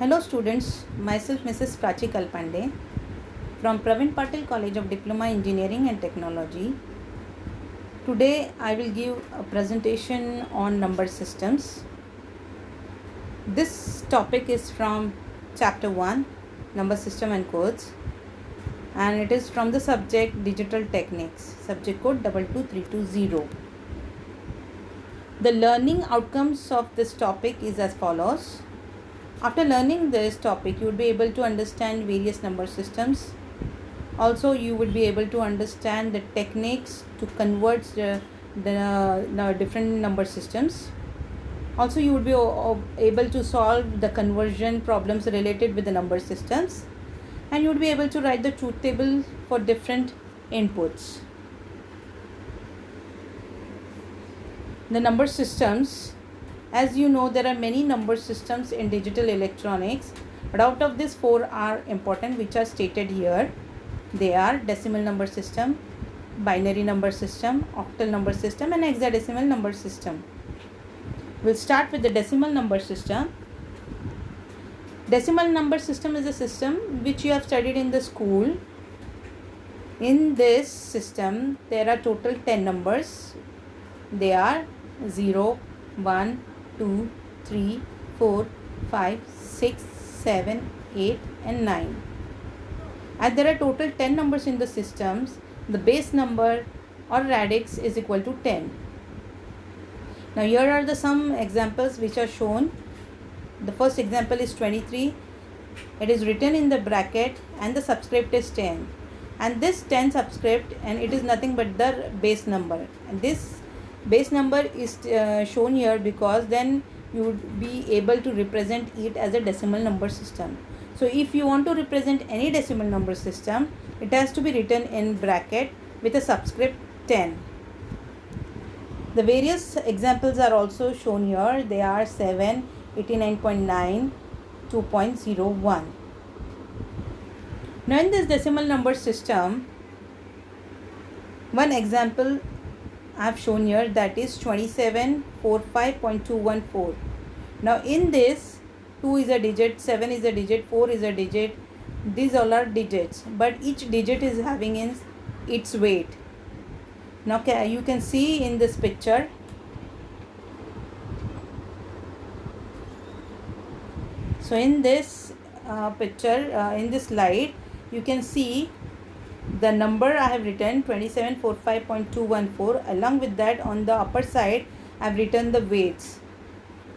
Hello students, myself Mrs. Prachi Kalpande from Pravin Patil College of Diploma Engineering and Technology. Today I will give a presentation on number systems. This topic is from chapter 1, number system and codes, and it is from the subject digital techniques, subject code 22320. The learning outcomes of this topic is as follows. After learning this topic, you will be able to understand various number systems. Also, you would be able to understand the techniques to convert the different number systems. Also, you would be able to solve the conversion problems related with the number systems, and you would be able to write the truth table for different inputs. The number systems, as you know, there are many number systems in digital electronics, but out of these 4 are important, which are stated here. They are decimal number system, binary number system, octal number system, and hexadecimal number system. We'll start with the decimal number system. Decimal number system is a system which you have studied in the school. In this system, there are total 10 numbers. They are 0, 1, 2, 3, 4, 5, 6, 7, 8 and 9. As there are total 10 numbers in the systems, the base number or radix is equal to 10. Now here are the some examples which are shown. The first example is 23. It is written in the bracket and the subscript is 10. And this 10 subscript, and it is nothing but the base number. And this base number is shown here because then you would be able to represent it as a decimal number system. So if you want to represent any decimal number system, it has to be written in bracket with a subscript 10. The various examples are also shown here. They are 7, 89.9, 2.01. Now in this decimal number system, one example I have shown here, that is 2745.214. Now in this, 2 is a digit, 7 is a digit, 4 is a digit. These all are digits, but each digit is having its weight. Now you can see in this picture, so in this in this slide, you can see the number I have written 2745.214. Along with that, on the upper side I have written the weights.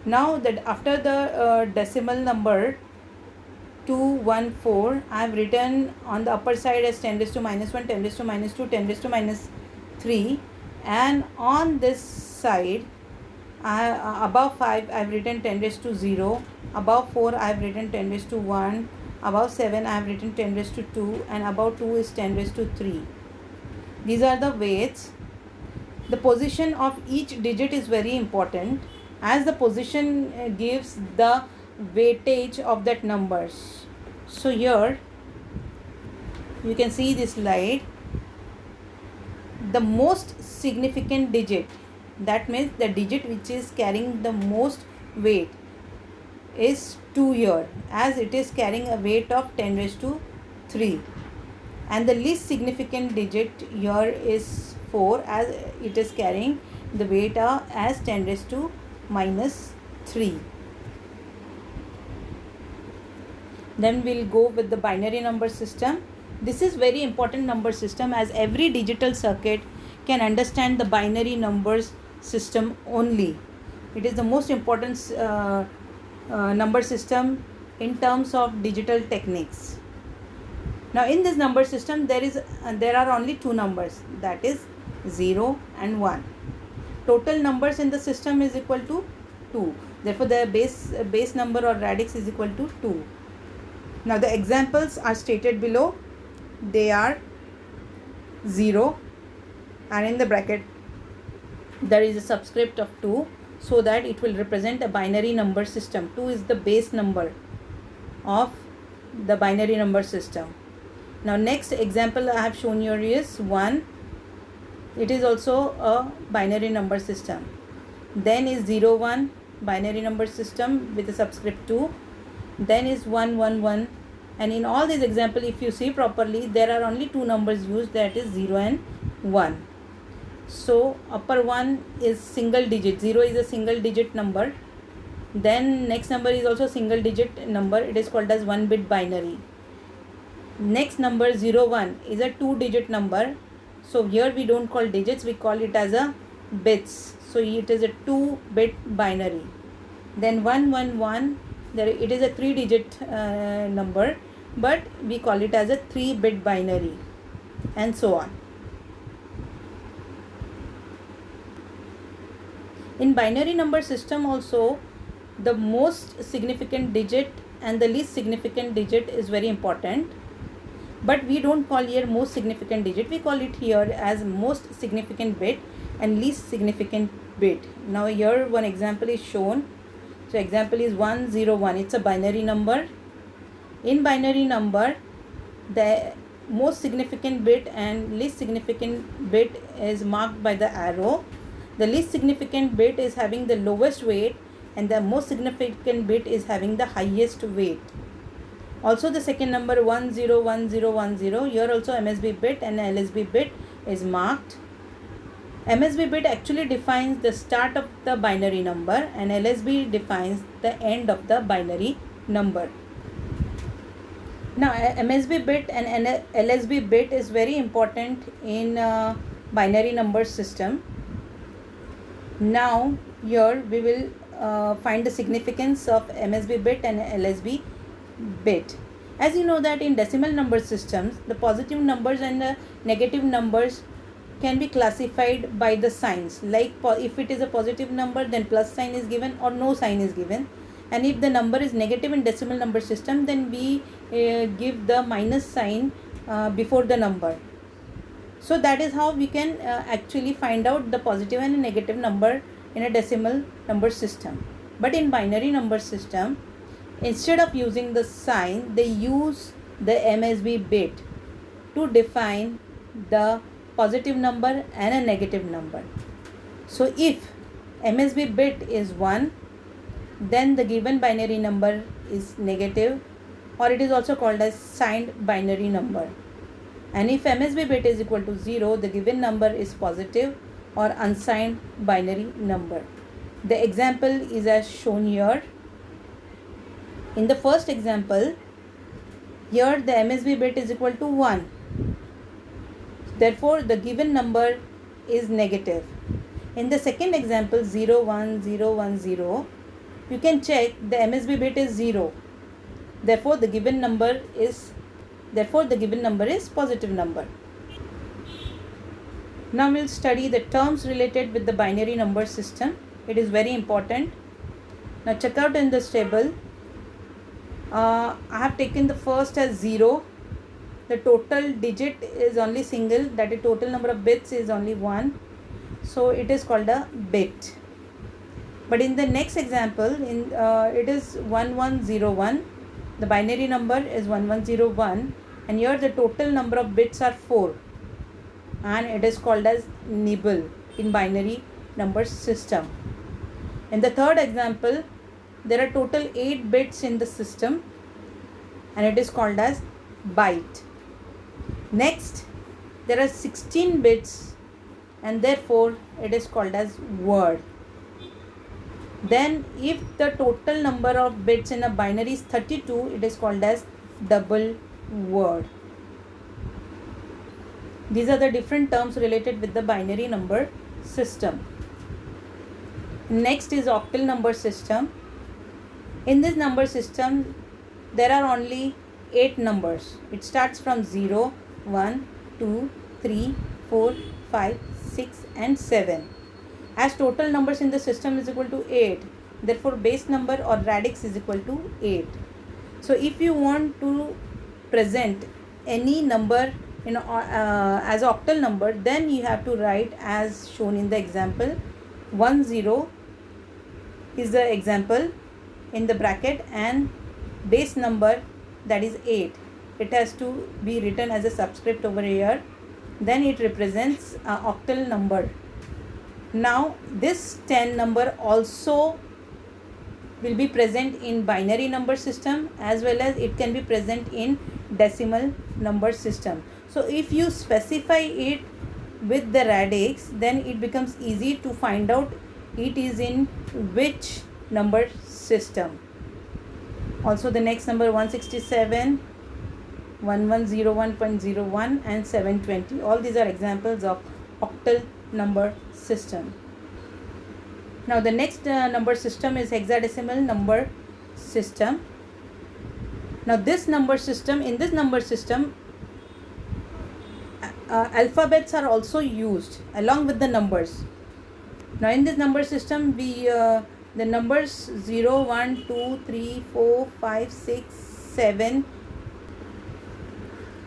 Now that after the decimal number 214, I have written on the upper side as 10 raised to minus 1, 10 raised to minus 2, 10 raised to minus 3, and on this side above 5 I have written 10 raised to 0, above 4 I have written 10 raised to 1, above 7 I have written 10 raised to 2, and above 2 is 10 raised to 3. These are the weights. The position of each digit is very important, as the position gives the weightage of that numbers. So here you can see this slide. The most significant digit, that means the digit which is carrying the most weight, is 2 here, as it is carrying a weight of 10 raised to 3, and the least significant digit here is 4, as it is carrying the weight as 10 raised to minus 3. Then we'll go with the binary number system. This is very important number system, as every digital circuit can understand the binary numbers system only. It is the most important number system in terms of digital techniques. Now in this number system, there are only 2 numbers, that is 0 and 1. Total numbers in the system is equal to 2. Therefore the base number or radix is equal to 2. Now the examples are stated below. They are 0, and in the bracket there is a subscript of 2, so that it will represent a binary number system. 2 is the base number of the binary number system. Now next example I have shown here is 1. It is also a binary number system. Then is 0, 1, binary number system with a subscript 2. then is 1 1 1, and in all these example if you see properly there are only two numbers used, that is 0 and 1. So upper one is single digit, 0 is a single digit number, then next number is also single digit number, it is called as 1 bit binary. Next number 0 1 is a 2 digit number, so here we don't call digits, we call it as a bits, so it is a 2 bit binary. Then 1 1 1, there it is a 3 digit number, but we call it as a 3 bit binary, and so on. In binary number system also, the most significant digit and the least significant digit is very important, but we don't call here most significant digit, we call it here as most significant bit and least significant bit. Now here one example is shown. So example is 101, it's a binary number. In binary number, the most significant bit and least significant bit is marked by the arrow. The least significant bit is having the lowest weight and the most significant bit is having the highest weight. Also the second number 101010, here also MSB bit and LSB bit is marked. MSB bit actually defines the start of the binary number and LSB defines the end of the binary number. Now MSB bit and LSB bit is very important in binary number system. Now here we will find the significance of MSB bit and LSB bit. As you know that in decimal number systems, the positive numbers and the negative numbers can be classified by the signs, like if it is a positive number then plus sign is given or no sign is given, and if the number is negative in decimal number system then we give the minus sign before the number. So that is how we can actually find out the positive and negative number in a decimal number system. But in binary number system, instead of using the sign, they use the MSB bit to define the positive number and a negative number. So if MSB bit is 1, then the given binary number is negative, or it is also called as signed binary number. And if MSB bit is equal to 0, the given number is positive or unsigned binary number. The example is as shown here. In the first example, here the MSB bit is equal to 1. Therefore, the given number is negative. In the second example, 0 1 0 1 0, you can check the MSB bit is 0. Therefore, the given number is positive number. Now we will study the terms related with the binary number system. It is very important. Now check out in this table. I have taken the first as 0. The total digit is only single, that is total number of bits is only 1. So it is called a bit. But in the next example, it is 1101. The binary number is 1101, and here the total number of bits are 4, and it is called as nibble in binary number system. In the third example, there are total 8 bits in the system, and it is called as byte. Next, there are 16 bits, and therefore it is called as word. Then if the total number of bits in a binary is 32, it is called as double word. These are the different terms related with the binary number system. Next is octal number system. In this number system, there are only 8 numbers. It starts from 0, 1, 2, 3, 4, 5, 6 and 7. As total numbers in the system is equal to 8, therefore base number or radix is equal to 8. So if you want to present any number as octal number, then you have to write as shown in the example. 10 is the example in the bracket, and base number, that is 8. It has to be written as a subscript over here. Then it represents an octal number. Now this 10 number also will be present in binary number system as well as it can be present in decimal number system. So if you specify it with the radix, then it becomes easy to find out it is in which number system. Also the next number 167, 1101.01 and 720, all these are examples of octal number system. Now the next number system is hexadecimal number system. Now this number system, in this number system, alphabets are also used along with the numbers. Now in this number system, we the numbers 0, 1, 2, 3, 4, 5, 6, 7.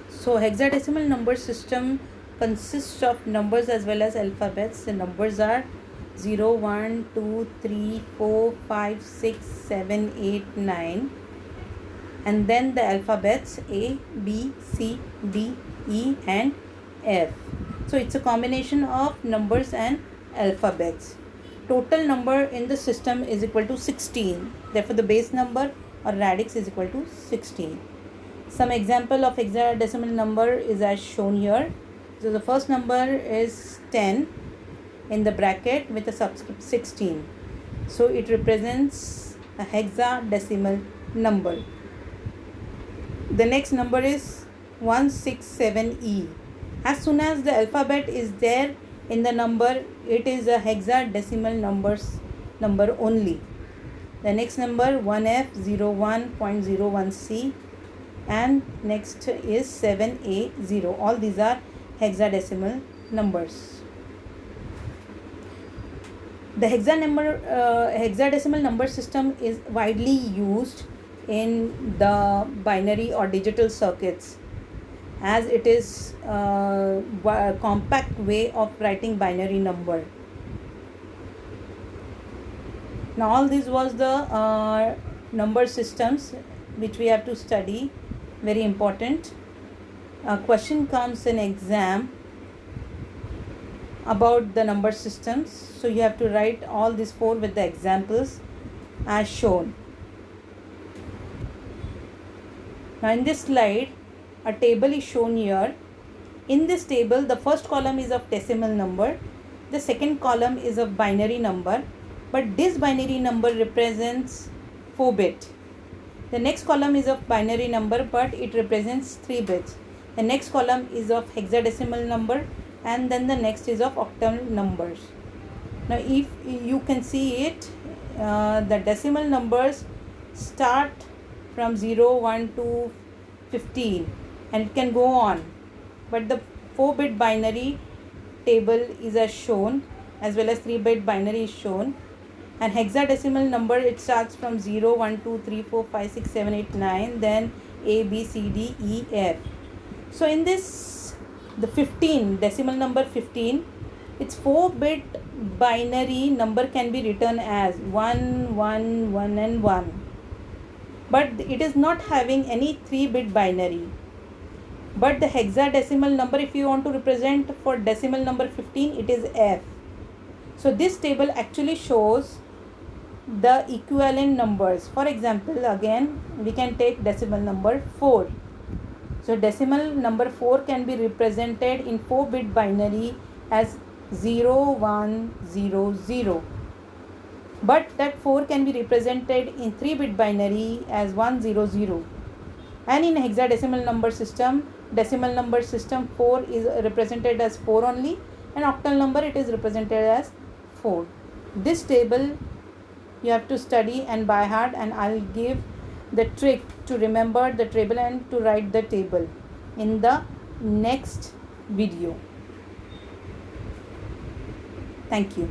So hexadecimal number system consists of numbers as well as alphabets. The numbers are 0, 1, 2, 3, 4, 5, 6, 7, 8, 9. And then the alphabets A, B, C, D, E and F. So it's a combination of numbers and alphabets. Total number in the system is equal to 16. Therefore the base number or radix is equal to 16. Some example of hexadecimal number is as shown here. So the first number is 10 in the bracket with a subscript 16. So it represents a hexadecimal number. The next number is 167E. As soon as the alphabet is there in the number, it is a hexadecimal number only. The next number 1F01.01C and next is 7A0. All these are hexadecimal numbers. The hexadecimal number system is widely used in the binary or digital circuits, as it is a compact way of writing binary number. Now all this was the number systems which we have to study, very important. A question comes in exam about the number systems, so you have to write all these 4 with the examples as shown. Now in this slide, a table is shown here. In this table, the first column is of decimal number, the second column is of binary number, but this binary number represents 4 bit. The next column is of binary number, but it represents 3 bits. The next column is of hexadecimal number, and then the next is of octal numbers. Now if you can see it, the decimal numbers start from 0, 1 to 15 and it can go on, but the 4-bit binary table is as shown, as well as 3-bit binary is shown. And hexadecimal number, it starts from 0, 1, 2, 3, 4, 5, 6, 7, 8, 9, then A, B, C, D, E, F. So in this, the 15, decimal number 15, its 4-bit binary number can be written as 1, 1, 1 and 1. But it is not having any 3-bit binary. But the hexadecimal number, if you want to represent for decimal number 15, it is F. So this table actually shows the equivalent numbers. For example, again we can take decimal number 4. So decimal number 4 can be represented in 4-bit binary as 0, 1, 0, 0. But that 4 can be represented in 3-bit binary as 1, 0, 0. And in hexadecimal number system, decimal number system, 4 is represented as 4 only, and octal number, it is represented as 4. This table you have to study and by heart, and I'll give the trick to remember the table and to write the table in the next video. Thank you.